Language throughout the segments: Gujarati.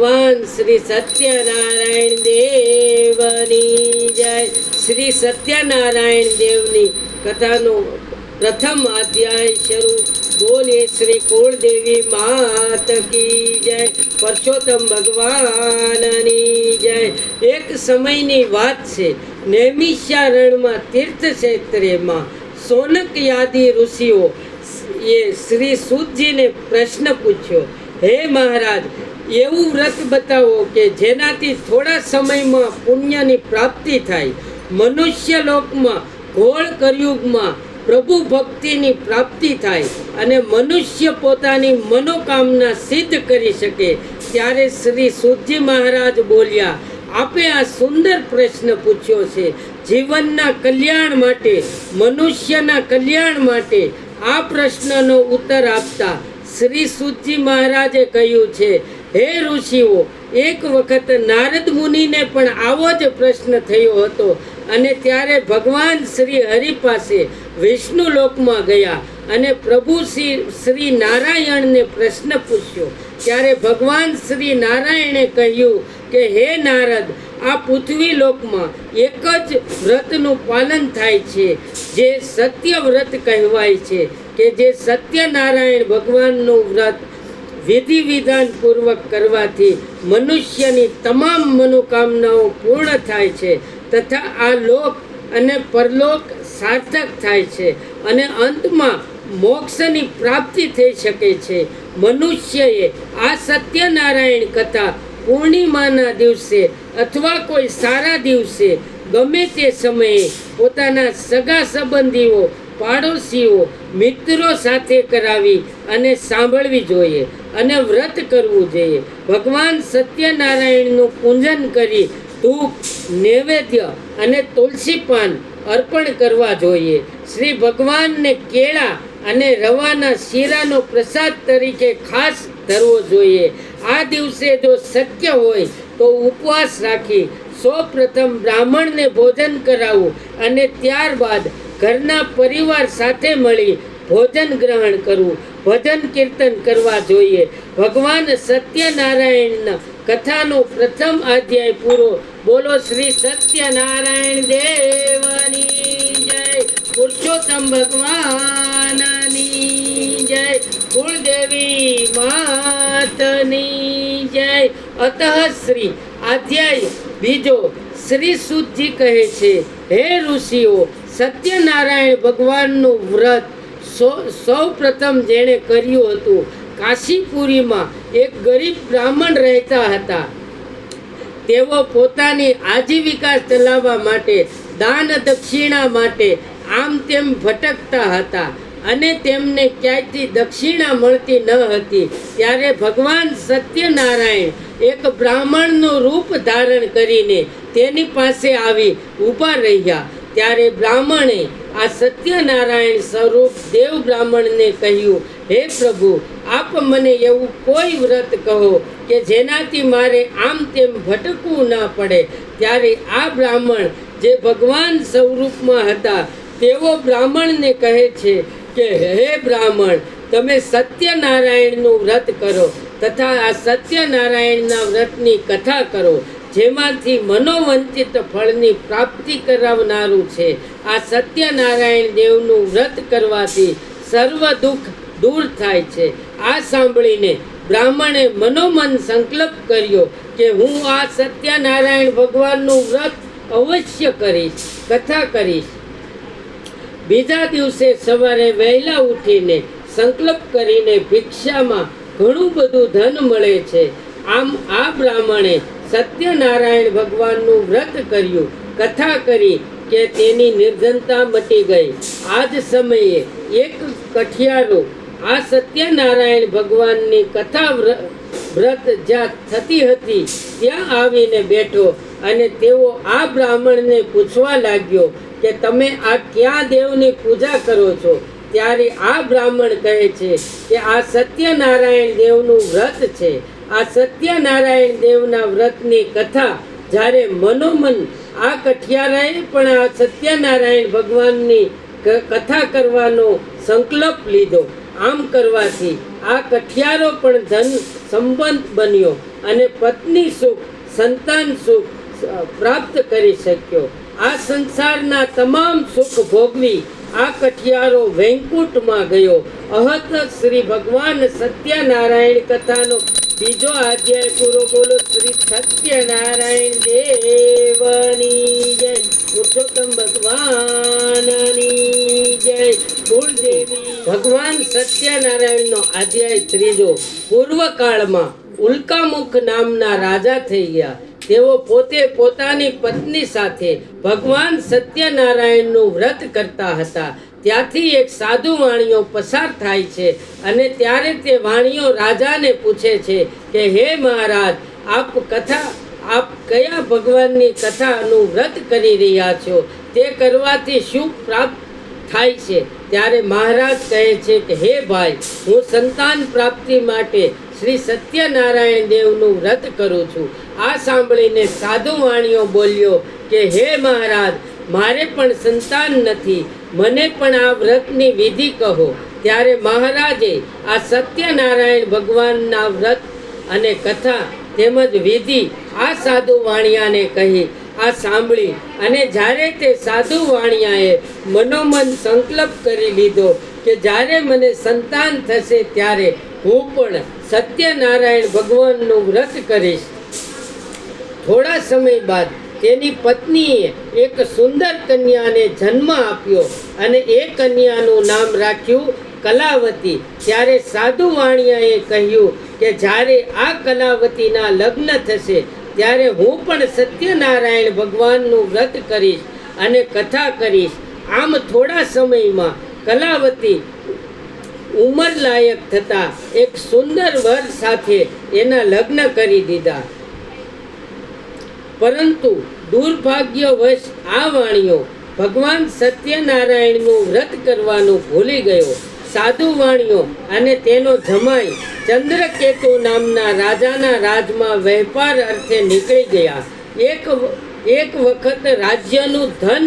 ભગવાન શ્રી સત્યનારાયણ દેવની જય. શ્રી સત્યનારાયણ દેવની કથાનો પ્રથમ અધ્યાય શરૂ. બોલીએ શ્રી કુળદેવી માત કી જય. પરસોત્તમ ભગવાનની જય. એક સમયની વાત છે. નૈમિષારણ્યમાં તીર્થ ક્ષેત્રમાં સોનક યાદી ઋષિઓ એ શ્રી સૂતજીને પ્રશ્ન પૂછ્યો, હે મહારાજ, એવું વ્રત બતાવો કે જેનાથી થોડા સમયમાં પુણ્યની પ્રાપ્તિ થાય, મનુષ્ય લોકમાં ઘોળ કળયુગમાં પ્રભુ ભક્તિની પ્રાપ્તિ થાય અને મનુષ્ય પોતાની મનોકામના સિદ્ધ કરી શકે. ત્યારે શ્રી સૂતજી મહારાજ બોલ્યા, આપે આ સુંદર પ્રશ્ન પૂછ્યો છે. જીવનના કલ્યાણ માટે, મનુષ્યના કલ્યાણ માટે આ પ્રશ્નનો ઉત્તર આપતા શ્રી સૂતજી મહારાજે કહ્યું છે, હે ઋષિઓ, એક વખત નારદ મુનિને પણ આવો જ પ્રશ્ન થયો હતો અને ત્યારે ભગવાન શ્રી હરિ પાસે વિષ્ણુ લોકમાં ગયા અને પ્રભુ શ્રી નારાયણને પ્રશ્ન પૂછ્યો. ત્યારે ભગવાન શ્રી નારાયણે કહ્યું કે હે નારદ, આ પૃથ્વી લોકમાં એક જ વ્રતનું પાલન થાય છે, જે સત્ય વ્રત કહેવાય છે, કે જે સત્યનારાયણ ભગવાનનું વ્રત વિધિ વિધાન પૂર્વક કરવાથી મનુષ્યની તમામ મનોકામનાઓ પૂર્ણ થાય છે તથા આ લોક અને પરલોક સાર્થક થાય છે અને અંતમાં મોક્ષની પ્રાપ્તિ થઈ શકે છે. મનુષ્યએ આ સત્યનારાયણ કથા પૂર્ણિમાના દિવસે અથવા કોઈ સારા દિવસે ગમે તે સમયે પોતાના સગા સંબંધીઓ, પાડોશીઓ, મિત્રો સાથે કરાવી અને સાંભળવી જોઈએ અને વ્રત કરવું જોઈએ. ભગવાન સત્યનારાયણનું પૂજન કરી ધૂપ, નૈવેદ્ય અને તુલસી પાન અર્પણ કરવા જોઈએ. શ્રી ભગવાનને કેળા અને રવાના શીરાનો પ્રસાદ તરીકે ખાસ ધરવો જોઈએ. આ દિવસે જો શક્ય હોય તો ઉપવાસ રાખી સૌપ્રથમ બ્રાહ્મણને ભોજન કરાવવું અને ત્યારબાદ ઘરના પરિવાર સાથે મળી ભોજન ગ્રહણ કરવું, ભજન કીર્તન કરવા જોઈએ. ભગવાન સત્યનારાયણના કથાનો પ્રથમ અધ્યાય પૂરો. બોલો શ્રી સત્યનારાયણ દેવની જય. પુરુષોત્તમ ભગવાનની જય. કુળદેવી માતની જય. અતઃ શ્રી અધ્યાય બીજો. શ્રી સૂતજી કહે છે, હે ઋષિઓ, સત્યનારાયણ ભગવાનનું વ્રત સૌ પ્રથમ જેણે કર્યું હતું, કાશીપુરીમાં એક ગરીબ બ્રાહ્મણ રહેતા હતા. તેઓ પોતાની આજીવિકા ચલાવવા માટે, દાન દક્ષિણા માટે આમ તેમ ભટકતા હતા અને તેમને ક્યાંયથી દક્ષિણા મળતી ન હતી. ત્યારે ભગવાન સત્યનારાયણ એક બ્રાહ્મણનું રૂપ ધારણ કરીને તેની પાસે આવી ઊભા રહ્યા. ત્યારે બ્રાહ્મણે આ સત્યનારાયણ સ્વરૂપ દેવ બ્રાહ્મણને કહ્યું, હે પ્રભુ, આપ મને એવું કોઈ વ્રત કહો કે જેનાથી મારે આમ તેમ ભટકવું ના પડે. ત્યારે આ બ્રાહ્મણ જે ભગવાન સ્વરૂપમાં હતા તેઓ બ્રાહ્મણને કહે છે કે હે બ્રાહ્મણ, તમે સત્યનારાયણનું વ્રત કરો તથા આ સત્યનારાયણના વ્રતની કથા કરો, જેમાંથી મનોવંચિત ફળની પ્રાપ્તિ કરાવનારું છે. આ સત્યનારાયણ દેવનું વ્રત કરવાથી સર્વ દુઃખ દૂર થાય છે. આ સાંભળીને બ્રાહ્મણે મનોમન સંકલ્પ કર્યો કે હું આ સત્યનારાયણ ભગવાનનું વ્રત અવશ્ય કરીશ, કથા કરીશ. બીજા દિવસે સવારે વહેલા ઉઠીને સંકલ્પ કરીને ભિક્ષામાં ઘણું બધું ધન મળે છે. આમ આ બ્રાહ્મણે સત્યનારાયણ ભગવાનનું વ્રત કર્યું, કથા કરી કે તેની નિર્ધનતા મટી ગઈ. આ જ સમયે એક કઠિયારો આ સત્યનારાયણ ભગવાનની કથા વ્રત જ્યાં થતી હતી ત્યાં આવીને બેઠો અને તેઓ આ બ્રાહ્મણને પૂછવા લાગ્યો કે તમે આ ક્યાં દેવની પૂજા કરો છો? ત્યારે આ બ્રાહ્મણ કહે છે કે આ સત્યનારાયણ દેવનું વ્રત છે. આ સત્યનારાયણ દેવના વ્રતની કથા જ્યારે મનોમન આ કઠિયારાએ પણ આ સત્યનારાયણ ભગવાનની કથા કરવાનો સંકલ્પ લીધો. આમ કરવાથી આ કઠિયારો પણ ધન સંબંધ બન્યો અને પત્ની સુખ સંતાન સુખ પ્રાપ્ત કરી શક્યો. આ સંસારના તમામ સુખ ભોગવી આ કઠિયારો વૈકુંઠમાં ગયો. અહત શ્રી ભગવાન સત્યનારાયણ કથાનો બીજો અધ્યાય પૂરો. બોલો શ્રી સત્યનારાયણ દેવની જય. પુરુષોત્તમ ભગવાનની જય. કુળદેવી ભગવાન સત્યનારાયણનો અધ્યાય ત્રીજો. પૂર્વકાળમાં ઉલ્કામુખ નામના રાજા થઈ ગયા. તેઓ પોતે પોતાની પત્ની સાથે ભગવાન સત્યનારાયણનું વ્રત કરતા હતા. ત્યાંથી એક સાધુ વાણિયો પસાર થાય છે અને ત્યારે તે વાણિયો રાજાને પૂછે છે કે હે મહારાજ, આપ કયા ભગવાનની કથાનું વ્રત કરી રહ્યા છો? તે કરવાથી શું પ્રાપ્ત થાય છે? ત્યારે મહારાજ કહે છે કે હે ભાઈ, હું સંતાન પ્રાપ્તિ માટે શ્રી સત્યનારાયણ દેવનું વ્રત કરું છું. આ સાંભળીને સાધુ વાણિયો બોલ્યો કે હે મહારાજ, મારે પણ સંતાન નથી, મને પણ આ વ્રતની વિધિ કહો. ત્યારે મહારાજે આ સત્યનારાયણ ભગવાનના વ્રત અને કથા તેમજ વિધિ આ સાધુ વાણિયાને કહી. આ સાંભળી અને જ્યારે તે સાધુ વાણિયાએ મનોમન સંકલ્પ કરી લીધો કે જ્યારે મને સંતાન થશે ત્યારે હું પણ સત્યનારાયણ ભગવાનનું વ્રત કરીશ. થોડા સમય બાદ તેની પત્નીએ એક સુંદર કન્યાને જન્મ આપ્યો અને એ કન્યાનું નામ રાખ્યું કલાવતી. ત્યારે સાધુ વાણિયાએ કહ્યું કે જ્યારે આ કલાવતીના લગ્ન થશે ત્યારે હું પણ સત્યનારાયણ ભગવાનનું વ્રત કરીશ અને કથા કરીશ. આમ થોડા સમયમાં કલાવતી ઉંમર લાયક થતા એક સુંદર વર સાથે એના લગ્ન કરી દીધા. પરંતુ દુર્ભાગ્યવશ આ વાણિયો ભગવાન સત્યનારાયણનું વ્રત કરવાનું ભૂલી ગયો. સાધુ વાણિયો અને તેનો જમાઈ ચંદ્રકેતુ નામના રાજાના રાજમાં વેપાર અર્થે નીકળી ગયા. એક વખત રાજ્યનું ધન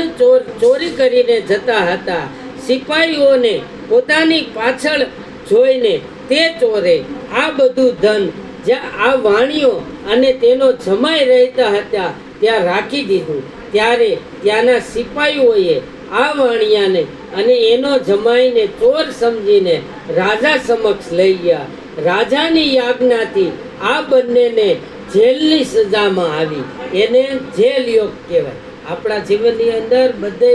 ચોરી કરીને જતા હતા. સિપાહીઓને પોતાની પાછળ જોઈને તે ચોરે આ બધું ધન જ્યાં આ વાણિયો અને તેનો જમાઈ રહેતા હતા ત્યાં રાખી દીધું. ત્યારે ત્યાંના સિપાહીઓએ આ વાણિયાને અને એનો જમાઈને ચોર સમજીને રાજા સમક્ષ લઈ ગયા. રાજાની આજ્ઞાથી આ બંનેને જેલની સજામાં આવી. એને જેલ યોગ કહેવાય. આપણા જીવનની અંદર બધે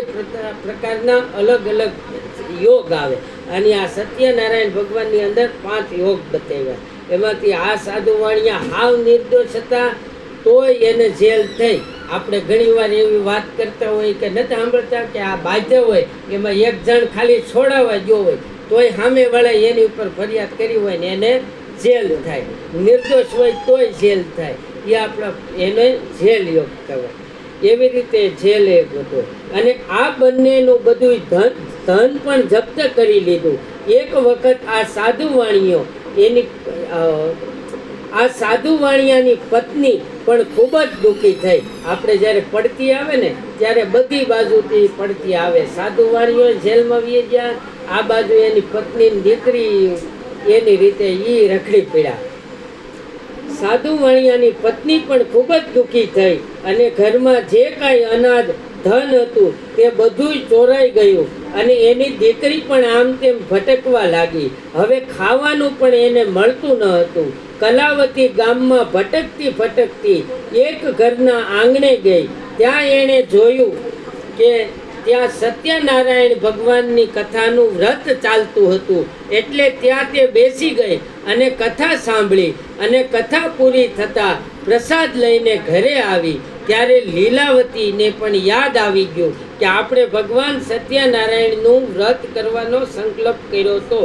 પ્રકારના અલગ અલગ યોગ આવે અને આ સત્યનારાયણ ભગવાનની અંદર 5 યોગ બતાવ્યા. એમાંથી આ સાધુ વાણિયા હાવ નિર્દોષ હતા તોય એને જેલ થઈ. આપણે ઘણીવાર એવી વાત કરતા હોય કે નથી સાંભળતા કે આ બાધ્ય હોય એમાં એક જણ ખાલી છોડાવવા ગયો હોય તોય સામે વાળા એની ઉપર ફરિયાદ કરી હોય ને એને જેલ થાય. નિર્દોષ હોય તોય જેલ થાય. એ આપણા એને જેલ યોગ કહેવાય. એવી રીતે જેલ એક હતો અને આ બંનેનું બધું ધન પણ જપ્ત કરી લીધું. એક વખત આ સાધુ વાણિયાની પત્ની પણ ખૂબ જ દુઃખી થઈ. આપણે જ્યારે પડતી આવે ને ત્યારે બધી બાજુથી પડતી આવે. સાધુ વાણિયો જેલમાં વી ગયા, આ બાજુ એની પત્ની દીકરી એની રીતે રખડી પડ્યા. સાધુ વાણિયાની પત્ની પણ ખૂબ જ દુઃખી થઈ અને ઘરમાં જે કાંઈ અનાજ ધન હતું તે બધું ચોરાઈ ગયું અને એની દીકરી પણ આમ તેમ ભટકવા લાગી. હવે ખાવાનું પણ એને મળતું ન હતું. કલાવતી ગામમાં ભટકતી એક ઘરના આંગણે ગઈ. ત્યાં એણે જોયું કે ત્યાં સત્યનારાયણ ભગવાનની કથાનું વ્રત ચાલતું હતું. એટલે ત્યાં તે બેસી ગઈ અને કથા સાંભળી અને કથા પૂરી થતાં પ્રસાદ લઈને ઘરે આવી. ત્યારે લીલાવતીને પણ યાદ આવી ગયું કે આપણે ભગવાન સત્યનારાયણનું વ્રત કરવાનો સંકલ્પ કર્યો હતો.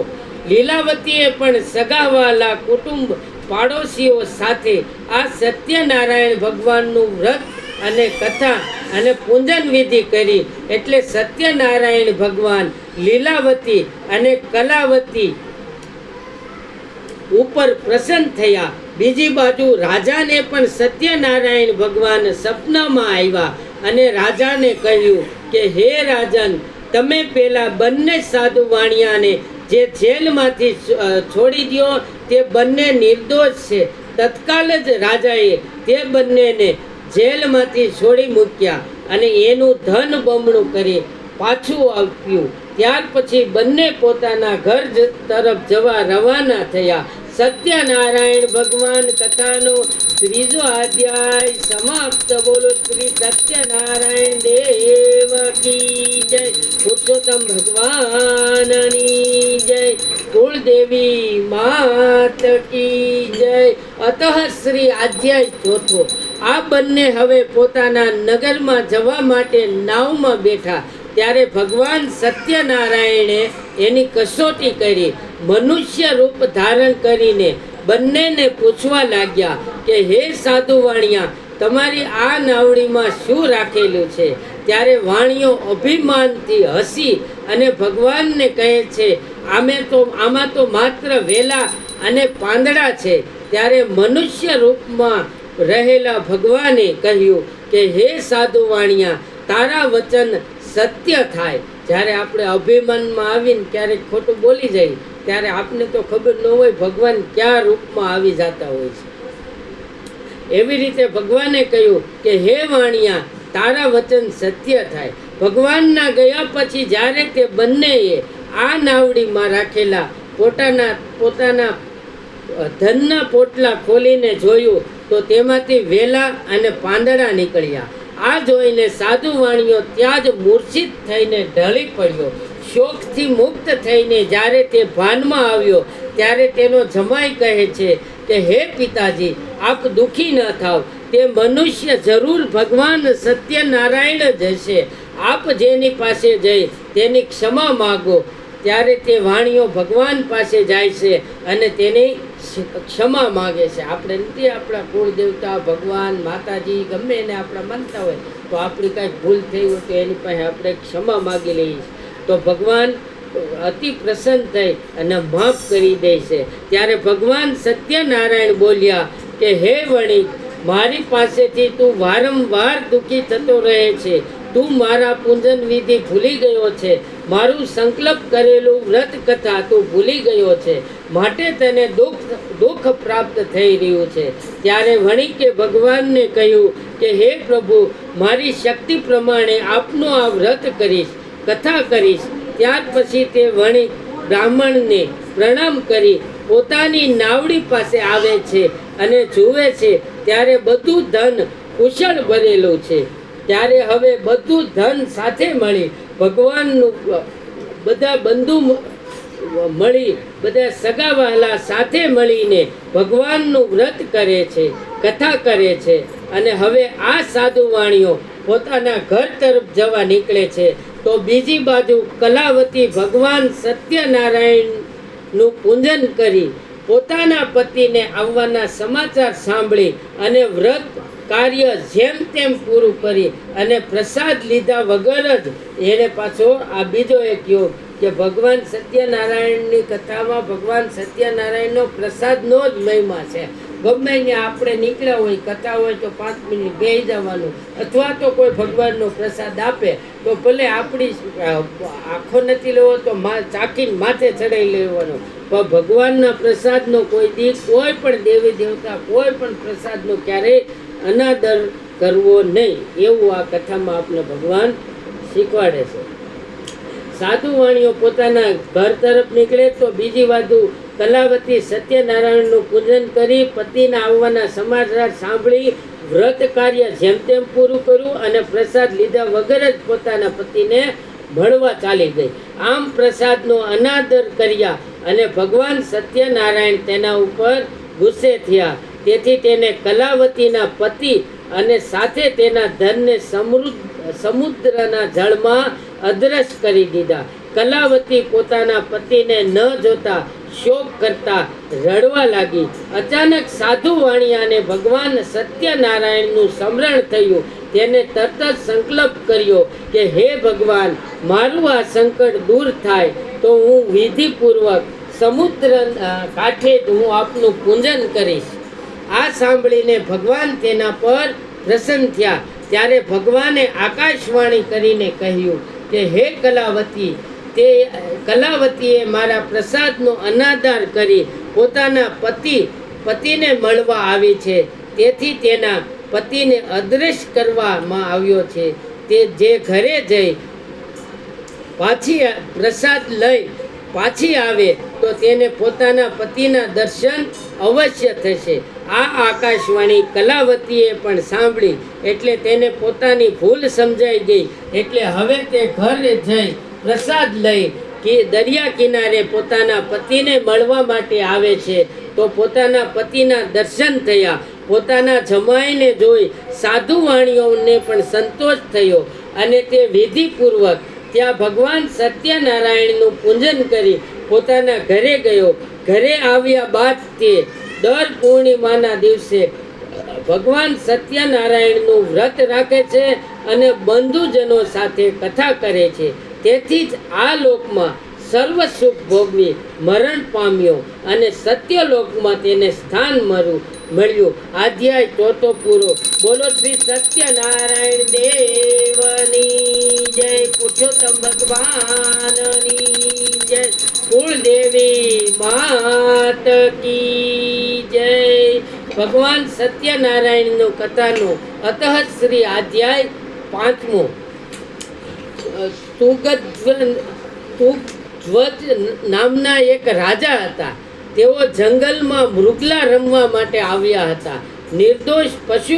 લીલાવતીએ પણ સગાવાલા કુટુંબ પાડોશીઓ સાથે આ સત્યનારાયણ ભગવાનનું વ્રત અને કથા અને પૂજન વિધિ કરી. એટલે સત્યનારાયણ ભગવાન લીલાવતી અને કલાવતી ઉપર પ્રસન્ન થયા. બીજી બાજુ રાજાને પણ સત્યનારાયણ ભગવાન સપનામાં આવ્યા અને રાજાને કહ્યું કે હે રાજન, તમે પેલા બંને સાધુ વાણિયાને જે જેલમાંથી છોડી દ્યો તે બંને નિર્દોષ છે. તત્કાલ જ રાજાએ તે બંનેને જેલમાંથી છોડી મૂક્યા અને એનું ધન બમણું કરી પાછું આપ્યું. ત્યાર પછી બંને પોતાના ઘર તરફ જવા રવાના થયા. સત્યનારાયણ ભગવાન કથાનો 3જો અધ્યાય સમાપ્ત. બોલો શ્રી સત્યનારાયણ દેવ કી જય. પુરુષોત્તમ ભગવાનની જય. કુળદેવી માત કી જય. અતઃ શ્રી અધ્યાય 4. આ બંને હવે પોતાના નગરમાં જવા માટે નાવમાં બેઠા. ત્યારે ભગવાન સત્યનારાયણે એની કસોટી કરી. મનુષ્ય રૂપ ધારણ કરીને બંનેને પૂછવા લાગ્યા કે હે સાધુ વાણિયા, તમારી આ નાવડીમાં શું રાખેલું છે? ત્યારે વાણિયો અભિમાનથી હસી અને ભગવાનને કહે છે, આમાં તો માત્ર વેલા અને પાંદડા છે. ત્યારે મનુષ્ય રૂપમાં રહેલા ભગવાને કહ્યું કે હે સાધુ વાણિયા, તારા વચન સત્ય થાય. જ્યારે આપણે અભિમાનમાં આવીને ક્યારેક ખોટું બોલી જાય ત્યારે આપને તો ખબર ન હોય ભગવાન કયા રૂપમાં આવી જતા હોય છે. એવી રીતે ભગવાને કહ્યું કે હે વાણિયા, તારા વચન સત્ય થાય. ભગવાનના ગયા પછી જ્યારે તે બંનેએ આ નાવડીમાં રાખેલા પોતાના ધનના પોટલા ખોલીને જોયું તો તેમાંથી વેલા અને પાંદડા નીકળ્યા. આ જોઈને સાધુ વાણિયો ત્યાં જ મૂર્છિત થઈને ઢળી પડ્યો. શોકથી મુક્ત થઈને જ્યારે તે ભાનમાં આવ્યો ત્યારે તેનો જમાઈ કહે છે કે હે પિતાજી, આપ દુઃખી ન થાવ. તે મનુષ્ય જરૂર ભગવાન સત્યનારાયણ જ હશે. આપ જેની પાસે જઈ તેની ક્ષમા માગો. ત્યારે તે વાણિયો ભગવાન પાસે જાય છે અને તેની ક્ષમા માગે છે. આપણે નથી આપણા કુળ દેવતા ભગવાન માતાજી ગમે એને આપણા માનતા હોય તો આપણી કાંઈક ભૂલ થઈ હોય તો એની પાસે આપણે ક્ષમા માગી લઈએ તો ભગવાન અતિ પ્રસન્ન થઈ અને માફ કરી દે છે. ત્યારે ભગવાન સત્યનારાયણ બોલ્યા કે હે વણિક, મારી પાસેથી તું વારંવાર દુઃખી થતો રહે છે. તું મારા પૂજન વિધિ ભૂલી ગયો છે. મારું સંકલ્પ કરેલું વ્રત કથા તું ભૂલી ગયો છે. માટે તને દુઃખ પ્રાપ્ત થઈ રહ્યું છે. ત્યારે વણિકે ભગવાનને કહ્યું કે હે પ્રભુ, મારી શક્તિ પ્રમાણે આપનું આ વ્રત કરીશ, કથા કરીશ. ત્યાર પછી તે વણિક બ્રાહ્મણને પ્રણામ કરી પોતાની નાવડી પાસે આવે છે અને જુએ છે ત્યારે બધું ધન કુશળ ભરેલું છે. ત્યારે હવે બધું ધન સાથે મળી ભગવાનનું બધા બંધુ મળી બધા સગા વહાલા સાથે મળીને ભગવાનનું વ્રત કરે છે, કથા કરે છે. અને હવે આ સાધુ વાણીઓ પોતાના ઘર તરફ જવા નીકળે છે તો બીજી બાજુ કલાવતી ભગવાન સત્યનારાયણનું પૂજન કરી પોતાના પતિને આવવાના સમાચાર સાંભળી અને વ્રત કાર્ય જેમ તેમ પૂરું કરી અને પ્રસાદ લીધા વગર જ એને પાછો આ બીજો એક યોગ કે ભગવાન સત્યનારાયણની કથામાં ભગવાન સત્યનારાયણનો પ્રસાદનો જ મહિમા છે. ગમે ત્યાં આપણે નીકળ્યા હોય, કથા હોય તો 5 મિનિટ બેસી જવાનું, અથવા તો કોઈ ભગવાનનો પ્રસાદ આપે તો ભલે આપણી આખો નથી લેવો તો ચાખીને માથે ચડાવી લેવાનો, પણ ભગવાનના પ્રસાદનો કોઈ દી કોઈ પણ દેવી દેવતા કોઈ પણ પ્રસાદનો ક્યારેય અનાદર કરવો નહીં, એવું આ કથામાં આપણે ભગવાન શીખવાડે છે. સાધુ વાણીઓ પોતાના ઘર તરફ નીકળે તો બીજી બાજુ કલાવતી સત્યનારાયણનું પૂજન કરી પતિના આવવાના સમાચાર સાંભળી વ્રત કાર્ય જેમ તેમ પૂરું કર્યું અને પ્રસાદ લીધા વગર જ પોતાના પતિને મળવા ચાલી ગઈ. આમ પ્રસાદનો અનાદર કર્યા અને ભગવાન સત્યનારાયણ તેના ઉપર ગુસ્સે થયા. તેથી તેને કલાવતીના પતિ અને સાથે તેના ધનને સમુદ્રના જળમાં અદ્રશ્ય કરી દીધા. કલાવતી પોતાના પતિને ન જોતા શોક કરતા રડવા લાગી. અચાનક સાધુ વાણિયાને ભગવાન સત્યનારાયણનું સ્મરણ થયું. તેને તરત જ સંકલ્પ કર્યો કે હે ભગવાન, મારું આ સંકટ દૂર થાય તો હું વિધિપૂર્વક સમુદ્ર કાંઠે હું આપનું પૂજન કરીશ. આ સાંભળીને ભગવાન તેના પર પ્રસન્ન થયા. ત્યારે ભગવાને આકાશવાણી કરીને કહ્યું કે હે કલાવતી, તે કલાવતીએ મારા પ્રસાદનો અનાદર કરી પોતાના પતિને મળવા આવી છે. તેથી તેના પતિને અદ્રશ્ય કરવામાં આવ્યો છે. તે જે ઘરે જઈ પ્રસાદ લઈ પાછી આવે તો તેને પોતાના પતિના દર્શન અવશ્ય થશે. આ આકાશવાણી કલાવતીએ પણ સાંભળી એટલે તેને પોતાની ભૂલ સમજાઈ ગઈ. એટલે હવે તે ઘરે જઈ પ્રસાદ લઈ કે દરિયા કિનારે પોતાના પતિને મળવા માટે આવે છે. તો પોતાના પતિના દર્શન થયા. પોતાના જમાઈને જોઈ સાધુ વાણીઓને પણ સંતોષ થયો અને તે વિધિપૂર્વક ત્યાં ભગવાન સત્યનારાયણનું પૂજન કરી પોતાના ઘરે ગયો. ઘરે આવ્યા બાદ તે દર પૂર્ણિમાના દિવસે ભગવાન સત્યનારાયણનું વ્રત રાખે છે અને બંધુજનો સાથે કથા કરે છે. તેથી જ આ લોકમાં સર્વ સુખ ભોગવી મરણ પામ્યો અને સત્યલોકમાં તેને સ્થાન મળ્યું. અધ્યાય 4 પૂરો. બોલો શ્રી સત્યનારાયણ દેવની જય. પુરુષોત્તમ ભગવાનની જય. કુળદેવી માત કી જય. ભગવાન સત્યનારાયણનો કથાનો અતઃ શ્રી અધ્યાય 5મો. તુગધ્વજ નામના એક રાજા હતા. તેઓ જંગલમાં મૃગલા રમવા માટે આવ્યા હતા. નિર્દોષ પશુ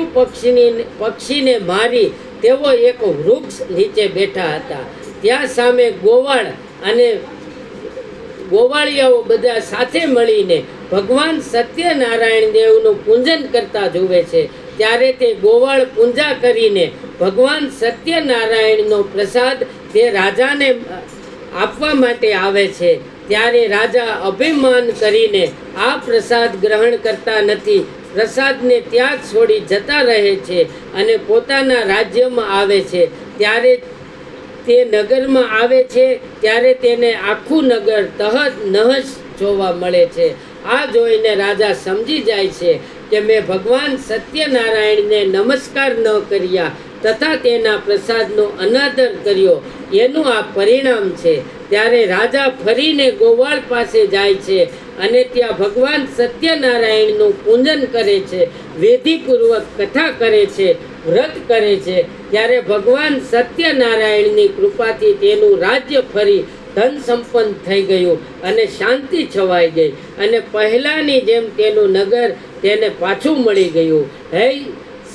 પક્ષીને મારી તેઓ એક વૃક્ષ નીચે બેઠા હતા. ત્યાં સામે ગોવાળ અને ગોવાળિયાઓ બધા સાથે મળીને ભગવાન સત્યનારાયણ દેવનું પૂજન કરતા જુએ છે. ત્યારે તે ગોવાળ પૂજા કરીને ભગવાન સત્યનારાયણનો પ્રસાદ તે રાજાને આપવા માટે આવે છે. ત્યારે રાજા અભિમાન કરીને આ પ્રસાદ ગ્રહણ કરતા નથી. પ્રસાદને ત્યાં જ છોડી જતા રહે છે અને પોતાના રાજ્યમાં આવે છે. ત્યારે તે નગરમાં આવે છે ત્યારે તેને આખું નગર તહસ નહસ જોવા મળે છે. આ જોઈને રાજા સમજી જાય છે કે મેં ભગવાન સત્યનારાયણને નમસ્કાર ન કર્યા તથા તેના પ્રસાદનો અનાદર કર્યો એનું આ પરિણામ છે. ત્યારે રાજા ફરીને ગોવાળ પાસે જાય છે અને ત્યાં ભગવાન સત્યનારાયણનું પૂજન કરે છે. વિધિપૂર્વક કથા કરે છે, વ્રત કરે છે. ત્યારે ભગવાન સત્યનારાયણની કૃપાથી તેનું રાજ્ય ફરી ધન સંપન્ન થઈ ગયું અને શાંતિ છવાઈ ગઈ અને પહેલાની જેમ તેનું નગર તેને પાછું મળી ગયું. હે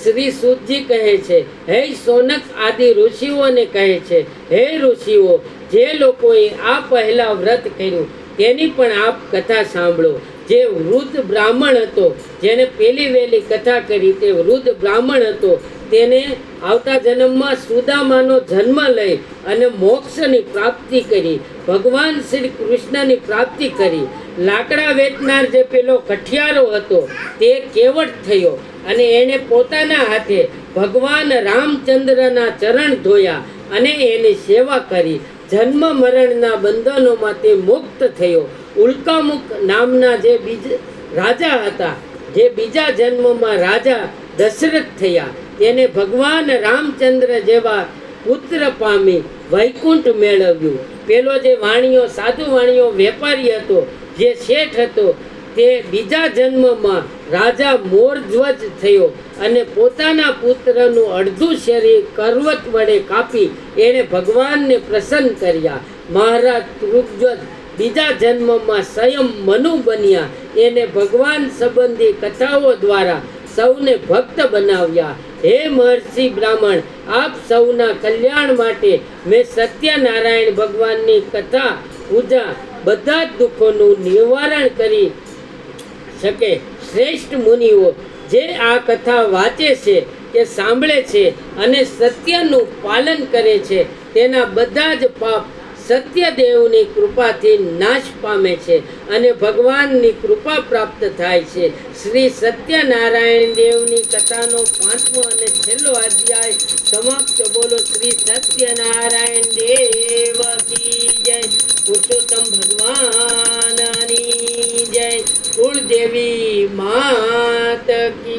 શ્રી સુતજી કહે છે, હે સોનક આદિ ઋષિઓને કહે છે, હે ઋષિઓ, જે લોકોએ આ પહેલા વ્રત કર્યું તેની પણ આપ કથા સાંભળો. જે વૃદ્ધ બ્રાહ્મણ હતો, જેને પેલી વહેલી કથા કરી, તે વૃદ્ધ બ્રાહ્મણ હતો, તેને આવતા જન્મમાં સુદામાનો જન્મ લઈ અને મોક્ષની પ્રાપ્તિ કરી, ભગવાન શ્રી કૃષ્ણની પ્રાપ્તિ કરી. લાકડા વેચનાર જે પેલો કઠિયારો હતો તે કેવટ થયો અને એણે પોતાના હાથે ભગવાન રામચંદ્રના ચરણ ધોયા અને એની સેવા કરી. જન્મ મરણના બંધનોમાં તે મુક્ત થયો. ઉલ્કામુખ નામના જે રાજા હતા, જે બીજા જન્મમાં રાજા દશરથ થયા, તેને ભગવાન રામચંદ્ર જેવા પુત્ર પામી વૈકુંઠ મેળવ્યું. પેલો જે વાણિયો સાધુ વાણિયો વેપારી હતો, જે શેઠ હતો, તે બીજા જન્મમાં રાજા મોરધ્વજ થયો અને પોતાના પુત્રનું અડધું શરીર કરવત વડે કાપી એણે ભગવાનને પ્રસન્ન કર્યા. મહારાજ તૃગધ્વજ બીજા જન્મમાં સ્વયં મનુ બન્યા. એને ભગવાન સંબંધી કથાઓ દ્વારા સૌને ભક્ત બનાવ્યા. હે મહર્ષિ બ્રાહ્મણ, આપ સૌના કલ્યાણ માટે મેં સત્યનારાયણ ભગવાનની કથા પૂજા બધા જ દુઃખોનું નિવારણ કરી શકે. શ્રેષ્ઠ મુનિઓ જે આ કથા વાંચે છે કે સાંભળે છે અને સત્યનું પાલન કરે છે, તેના બધા જ પાપ સત્યદેવની કૃપાથી નાશ પામે છે અને ભગવાનની કૃપા પ્રાપ્ત થાય છે. શ્રી સત્યનારાયણ દેવની કથાનો 5મો અને છેલ્લો અધ્યાય સમાપ્ત. બોલો શ્રી સત્યનારાયણ દેવ કી જય. પુરુષોત્તમ ભગવાનની જય. કુળદેવી માત કી